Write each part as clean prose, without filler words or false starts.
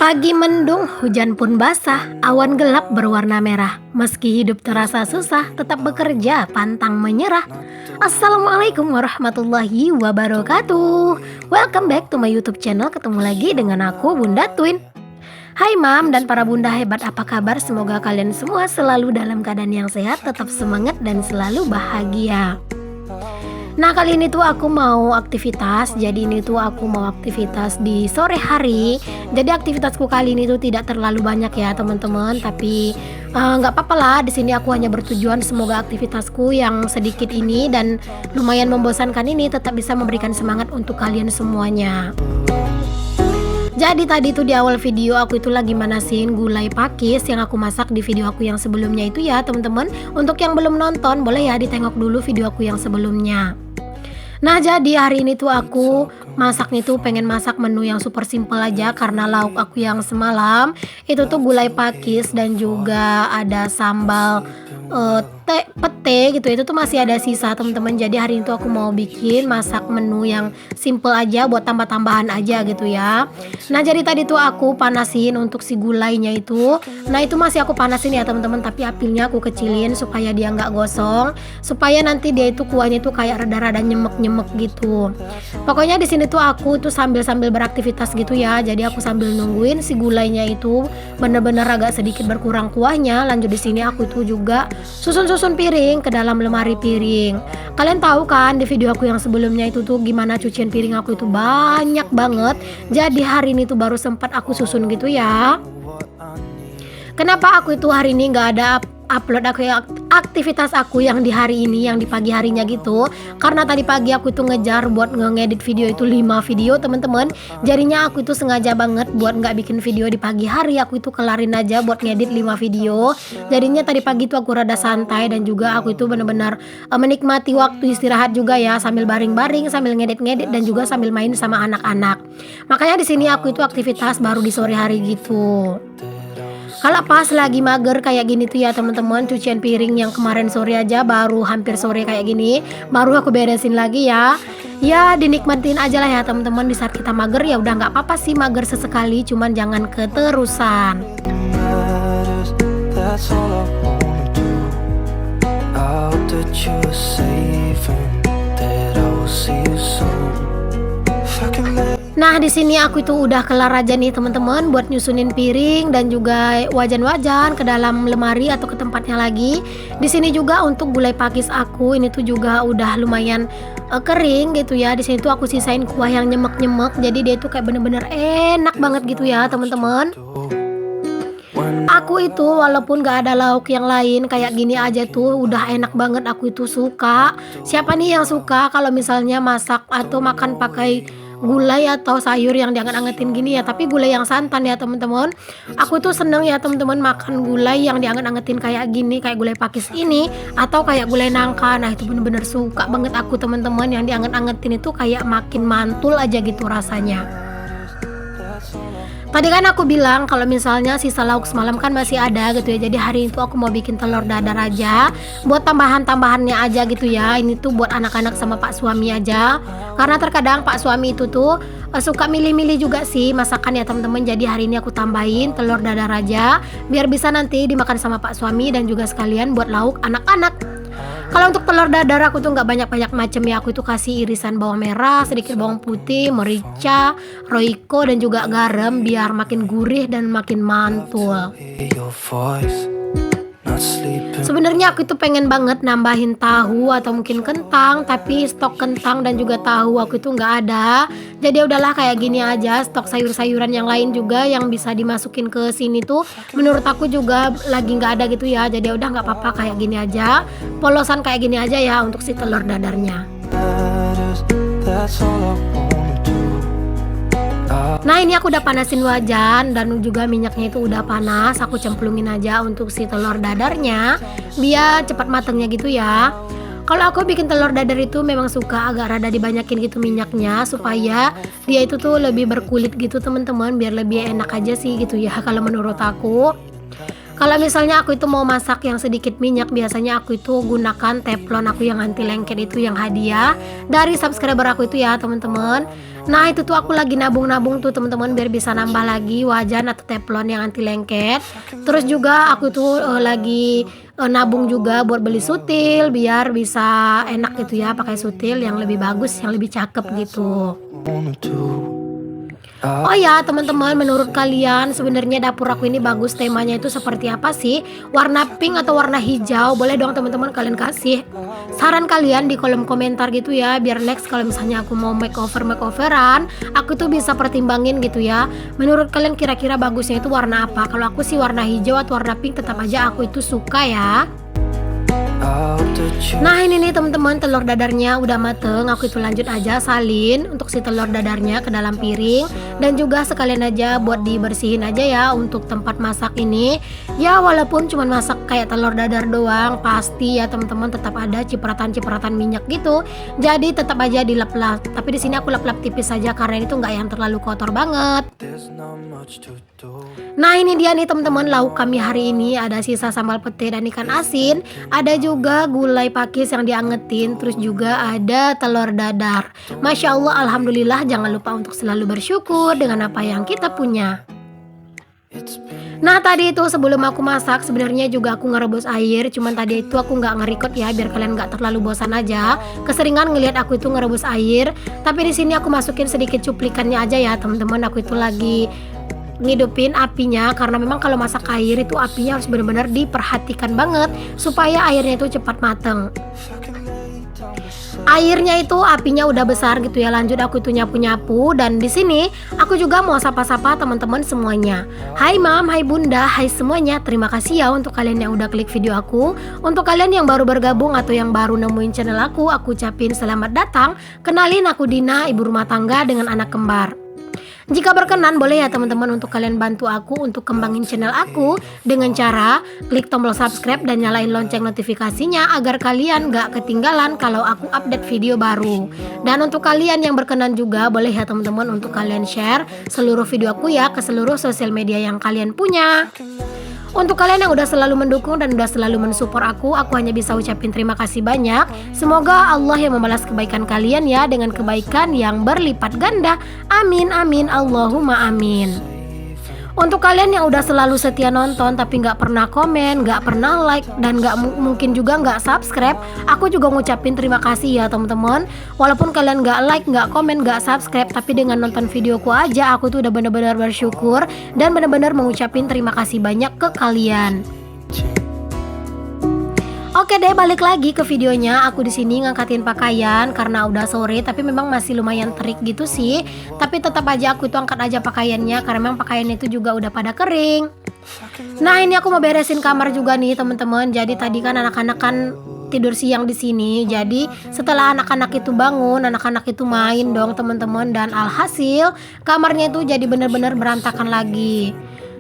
Pagi mendung, hujan pun basah, awan gelap berwarna merah. Meski hidup terasa susah, tetap bekerja, pantang menyerah. Assalamualaikum warahmatullahi wabarakatuh. Welcome back to my YouTube channel. Ketemu lagi dengan aku, Bunda Twin. Hai Mam dan para bunda hebat, apa kabar? Semoga kalian semua selalu dalam keadaan yang sehat, tetap semangat dan selalu bahagia. Nah, kali ini tuh aku mau aktivitas. Jadi ini tuh aku mau aktivitas di sore hari. Jadi aktivitasku kali ini tuh tidak terlalu banyak ya teman-teman. Tapi nggak apa-apa lah. Di sini aku hanya bertujuan semoga aktivitasku yang sedikit ini dan lumayan membosankan ini tetap bisa memberikan semangat untuk kalian semuanya. Jadi tadi tuh di awal video aku itu lagi manasin gulai pakis yang aku masak di video aku yang sebelumnya itu ya teman-teman. Untuk yang belum nonton boleh ya ditengok dulu video aku yang sebelumnya. Nah, jadi hari ini tuh aku masaknya tuh pengen masak menu yang super simple aja karena lauk aku yang semalam itu tuh gulai pakis dan juga ada sambal pete gitu. Itu tuh masih ada sisa teman-teman. Jadi hari ini tuh aku mau bikin masak menu yang simple aja buat tambah-tambahan aja gitu ya. Nah, jadi tadi tuh aku panasin untuk si gulainya itu. Nah, itu masih aku panasin ya teman-teman, tapi apinya aku kecilin supaya dia nggak gosong, supaya nanti dia itu kuahnya tuh kayak rada-rada nyemek-nyemek gitu. Pokoknya di sini tuh aku tuh sambil beraktivitas gitu ya. Jadi aku sambil nungguin si gulainya itu bener-bener agak sedikit berkurang kuahnya. Lanjut di sini aku itu juga susun piring ke dalam lemari piring. Kalian tahu kan di video aku yang sebelumnya itu tuh gimana cucian piring aku itu banyak banget. Jadi hari ini tuh baru sempat aku susun gitu ya. Kenapa aku itu hari ini nggak ada upload aku ya, aktivitas aku yang di hari ini, yang di pagi harinya gitu. Karena tadi pagi aku itu ngejar buat ngedit video itu 5 video teman-teman. Jadinya aku itu sengaja banget buat nggak bikin video di pagi hari. Aku itu kelarin aja buat ngedit 5 video. Jadinya tadi pagi itu aku rada santai dan juga aku itu benar-benar menikmati waktu istirahat juga ya, sambil baring-baring, sambil ngedit-ngedit dan juga sambil main sama anak-anak. Makanya di sini aku itu aktivitas baru di sore hari gitu. Kalau pas lagi mager kayak gini tuh ya teman-teman, cucian piring yang kemarin sore aja baru hampir sore kayak gini, baru aku beresin lagi ya. Ya dinikmatin aja lah ya teman-teman, di saat kita mager ya udah nggak apa-apa sih mager sesekali, cuman jangan keterusan. Nah, di sini aku itu udah kelar aja nih teman-teman buat nyusunin piring dan juga wajan-wajan ke dalam lemari atau ke tempatnya lagi. Di sini juga untuk gulai pakis aku ini tuh juga udah lumayan kering gitu ya. Di sini tuh aku sisain kuah yang nyemek-nyemek. Jadi dia tuh kayak bener-bener enak banget gitu ya teman-teman. Aku itu walaupun gak ada lauk yang lain kayak gini aja tuh udah enak banget, aku itu suka. Siapa nih yang suka kalau misalnya masak atau makan pakai gulai atau sayur yang dianget-angetin gini ya, tapi gulai yang santan ya teman-teman. Aku tuh seneng ya teman-teman makan gulai yang dianget-angetin kayak gini, kayak gulai pakis ini atau kayak gulai nangka. Nah, itu bener-bener suka banget aku teman-teman, yang dianget-angetin itu kayak makin mantul aja gitu rasanya. Tadi kan aku bilang kalau misalnya sisa lauk semalam kan masih ada gitu ya. Jadi hari itu aku mau bikin telur dadar aja buat tambahan-tambahannya aja gitu ya. Ini tuh buat anak-anak sama Pak suami aja. Karena terkadang Pak suami itu tuh suka milih-milih juga sih masakan ya teman-teman. Jadi hari ini aku tambahin telur dadar aja biar bisa nanti dimakan sama Pak suami dan juga sekalian buat lauk anak-anak. Kalau untuk telur dadar aku tuh nggak banyak-banyak macam ya. Aku itu kasih irisan bawang merah, sedikit bawang putih, merica, roiko dan juga garam biar makin gurih dan makin mantul. Sebenarnya aku itu pengen banget nambahin tahu atau mungkin kentang, tapi stok kentang dan juga tahu aku itu nggak ada. Jadi udahlah kayak gini aja, stok sayur-sayuran yang lain juga yang bisa dimasukin ke sini tuh menurut aku juga lagi nggak ada gitu ya. Jadi udah nggak apa-apa kayak gini aja, polosan kayak gini aja ya untuk si telur dadarnya. Nah, ini aku udah panasin wajan dan juga minyaknya itu udah panas. Aku cemplungin aja untuk si telur dadarnya biar cepat matangnya gitu ya. Kalau aku bikin telur dadar itu memang suka agak rada dibanyakin gitu minyaknya supaya dia itu tuh lebih berkulit gitu teman-teman, biar lebih enak aja sih gitu ya kalau menurut aku. Kalau misalnya aku itu mau masak yang sedikit minyak, biasanya aku itu gunakan teflon aku yang anti lengket itu, yang hadiah dari subscriber aku itu ya teman-teman. Nah itu tuh aku lagi nabung-nabung tuh teman-teman, biar bisa nambah lagi wajan atau teflon yang anti lengket. Terus juga aku tuh lagi nabung juga buat beli sutil, biar bisa enak gitu ya, pakai sutil yang lebih bagus, yang lebih cakep gitu. Oh ya teman-teman, menurut kalian sebenarnya dapur aku ini bagus temanya itu seperti apa sih? Warna pink atau warna hijau? Boleh dong teman-teman kalian kasih saran kalian di kolom komentar gitu ya, biar next kalau misalnya aku mau makeoveran, aku tuh bisa pertimbangin gitu ya. Menurut kalian kira-kira bagusnya itu warna apa? Kalau aku sih warna hijau atau warna pink, tetap aja aku itu suka ya. Nah ini nih teman-teman, telur dadarnya udah mateng. Aku itu lanjut aja salin untuk si telur dadarnya ke dalam piring, dan juga sekalian aja buat dibersihin aja ya untuk tempat masak ini. Ya walaupun cuma masak kayak telur dadar doang, pasti ya teman-teman tetap ada cipratan-cipratan minyak gitu. Jadi tetap aja dilap-lap. Tapi di sini aku lap-lap tipis saja karena itu nggak yang terlalu kotor banget. Nah ini dia nih teman-teman, lauk kami hari ini ada sisa sambal pete dan ikan asin, ada juga gulai pakis yang diangetin, terus juga ada telur dadar. Masya Allah, alhamdulillah, jangan lupa untuk selalu bersyukur dengan apa yang kita punya. Nah tadi itu sebelum aku masak sebenarnya juga aku ngerebus air, cuman tadi itu aku nggak nge-record ya biar kalian nggak terlalu bosan aja. Keseringan ngelihat aku itu ngerebus air, tapi di sini aku masukin sedikit cuplikannya aja ya teman-teman. Aku itu lagi ngidupin apinya karena memang kalau masak air itu apinya harus benar-benar diperhatikan banget supaya airnya itu cepat mateng. Airnya itu apinya udah besar gitu ya. Lanjut aku itu nyapu-nyapu, dan di sini aku juga mau sapa-sapa teman-teman semuanya. Hai Mam, hai Bunda, hai semuanya. Terima kasih ya untuk kalian yang udah klik video aku. Untuk kalian yang baru bergabung atau yang baru nemuin channel aku ucapin selamat datang. Kenalin, aku Dina, ibu rumah tangga dengan anak kembar. Jika berkenan boleh ya teman-teman untuk kalian bantu aku untuk kembangin channel aku dengan cara klik tombol subscribe dan nyalain lonceng notifikasinya agar kalian gak ketinggalan kalau aku update video baru. Dan untuk kalian yang berkenan juga boleh ya teman-teman untuk kalian share seluruh video aku ya ke seluruh sosial media yang kalian punya. Untuk kalian yang udah selalu mendukung dan udah selalu mensupport aku hanya bisa ucapin terima kasih banyak. Semoga Allah yang membalas kebaikan kalian ya dengan kebaikan yang berlipat ganda. Amin amin Allahumma amin. Untuk kalian yang udah selalu setia nonton tapi nggak pernah komen, nggak pernah like, dan mungkin juga nggak subscribe, aku juga ngucapin terima kasih ya teman-teman. Walaupun kalian nggak like, nggak komen, nggak subscribe, tapi dengan nonton videoku aja aku tuh udah bener-bener bersyukur dan bener-bener mengucapin terima kasih banyak ke kalian. Oke deh, balik lagi ke videonya. Aku di sini ngangkatin pakaian karena udah sore, tapi memang masih lumayan terik gitu sih. Tapi tetap aja aku itu angkat aja pakaiannya karena memang pakaiannya itu juga udah pada kering. Nah ini aku mau beresin kamar juga nih teman-teman. Jadi tadi kan anak-anak kan tidur siang di sini. Jadi setelah anak-anak itu bangun, anak-anak itu main dong teman-teman, dan alhasil kamarnya itu jadi bener-bener berantakan lagi.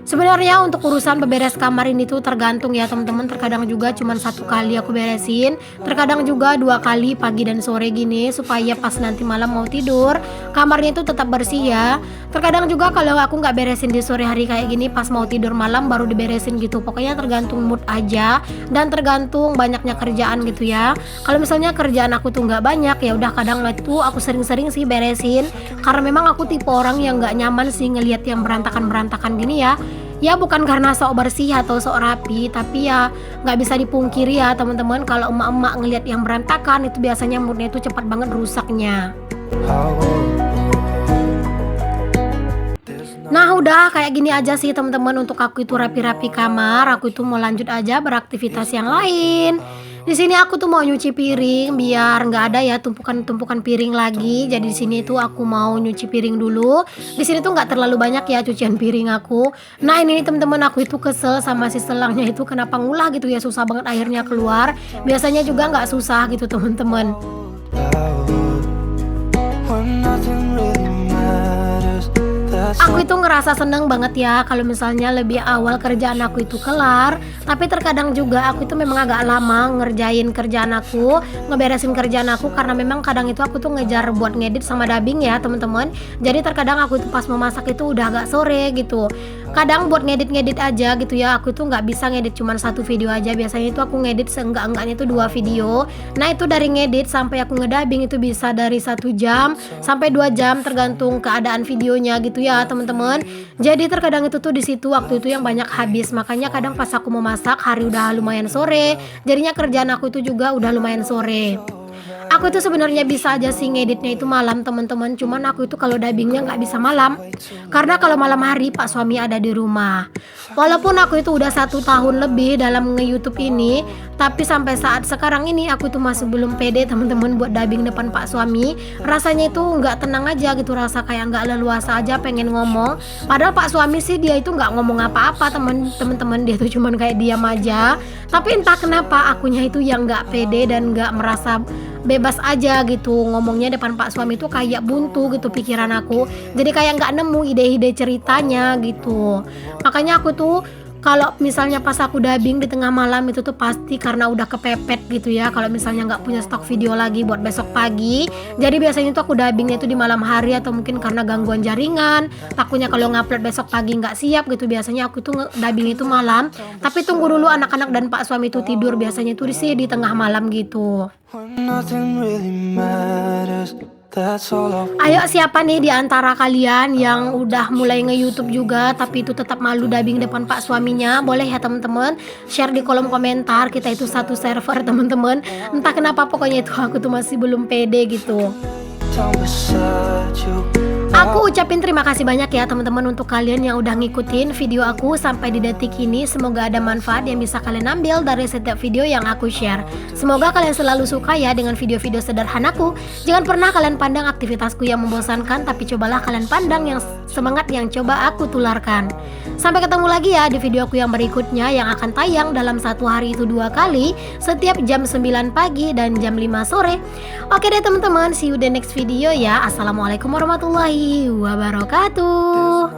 Sebenarnya untuk urusan beberes kamar ini tuh tergantung ya teman-teman. Terkadang juga cuma 1 kali aku beresin, terkadang juga 2 kali pagi dan sore gini, supaya pas nanti malam mau tidur kamarnya itu tetap bersih ya. Terkadang juga kalau aku nggak beresin di sore hari kayak gini, pas mau tidur malam baru diberesin gitu. Pokoknya tergantung mood aja dan tergantung banyaknya kerjaan gitu ya. Kalau misalnya kerjaan aku tuh nggak banyak, ya udah kadang itu aku sering-sering sih beresin karena memang aku tipe orang yang nggak nyaman sih ngelihat yang berantakan-berantakan gini ya. Ya bukan karena sok bersih atau sok rapi, tapi ya nggak bisa dipungkiri ya teman-teman, kalau emak-emak ngelihat yang berantakan itu biasanya moodnya itu cepat banget rusaknya. Nah udah kayak gini aja sih teman-teman untuk aku itu rapi-rapi kamar. Aku itu mau lanjut aja beraktivitas yang lain. Di sini aku tuh mau nyuci piring biar nggak ada ya tumpukan-tumpukan piring lagi. Jadi di sini tuh aku mau nyuci piring dulu. Di sini tuh nggak terlalu banyak ya cucian piring aku. Nah ini nih teman-teman, aku itu kesel sama si selangnya itu, kenapa ngulah gitu ya, susah banget airnya keluar. Biasanya juga nggak susah gitu teman-teman. Aku itu ngerasa seneng banget ya kalau misalnya lebih awal kerjaan aku itu kelar. Tapi terkadang juga aku itu memang agak lama ngerjain kerjaan aku, ngeberesin kerjaan aku, karena memang kadang itu aku tuh ngejar buat ngedit sama dubbing ya teman-teman. Jadi terkadang aku itu pas mau masak itu udah agak sore gitu. kadang buat ngedit-ngedit aja gitu ya. Aku tuh nggak bisa ngedit cuman satu video aja, biasanya itu aku ngedit seenggak-enggaknya itu 2 video. Nah itu dari ngedit sampai aku ngedabing itu bisa dari 1 jam sampai 2 jam tergantung keadaan videonya gitu ya teman-teman. Jadi terkadang itu tuh di situ waktu itu yang banyak habis, makanya kadang pas aku mau masak hari udah lumayan sore, jadinya kerjaan aku itu juga udah lumayan sore. Aku itu sebenarnya bisa aja sih ngeditnya itu malam teman-teman, cuman aku itu kalau dubbingnya nggak bisa malam, karena kalau malam hari Pak suami ada di rumah. Walaupun aku itu udah 1 tahun lebih dalam nge-YouTube ini, tapi sampai saat sekarang ini aku itu masih belum pede teman-teman buat dubbing depan Pak suami. Rasanya itu nggak tenang aja gitu, rasa kayak nggak leluasa aja pengen ngomong. Padahal Pak suami sih dia itu nggak ngomong apa-apa teman-teman, dia tuh cuman kayak diam aja. Tapi entah kenapa akunya itu yang nggak pede dan nggak merasa bebas aja gitu ngomongnya depan Pak suami itu kayak buntu gitu pikiran aku, jadi kayak nggak nemu ide-ide ceritanya gitu. Makanya aku tuh kalau misalnya pas aku dubbing di tengah malam itu tuh pasti karena udah kepepet gitu ya, kalau misalnya nggak punya stok video lagi buat besok pagi, jadi biasanya tuh aku dubbingnya itu di malam hari, atau mungkin karena gangguan jaringan takutnya kalau ngupload besok pagi nggak siap gitu, biasanya aku tuh dubbing itu malam. Tapi tunggu dulu anak-anak dan Pak suami itu tidur, biasanya tuh di tengah malam gitu. Ayo siapa nih di antara kalian yang udah mulai nge-YouTube juga tapi itu tetap malu dubbing depan Pak suaminya? Boleh ya teman-teman share di kolom komentar, kita itu satu server teman-teman. Entah kenapa pokoknya itu aku tuh masih belum pede gitu. Aku ucapin terima kasih banyak ya teman-teman untuk kalian yang udah ngikutin video aku sampai di detik ini. Semoga ada manfaat yang bisa kalian ambil dari setiap video yang aku share. Semoga kalian selalu suka ya dengan video-video sederhanaku. Jangan pernah kalian pandang aktivitasku yang membosankan, tapi cobalah kalian pandang yang semangat yang coba aku tularkan. Sampai ketemu lagi ya di video aku yang berikutnya yang akan tayang dalam satu hari itu 2 kali, setiap jam 9 pagi dan jam 5 sore. Oke deh teman-teman, see you the next video ya. Assalamualaikum warahmatullahi wabarakatuh.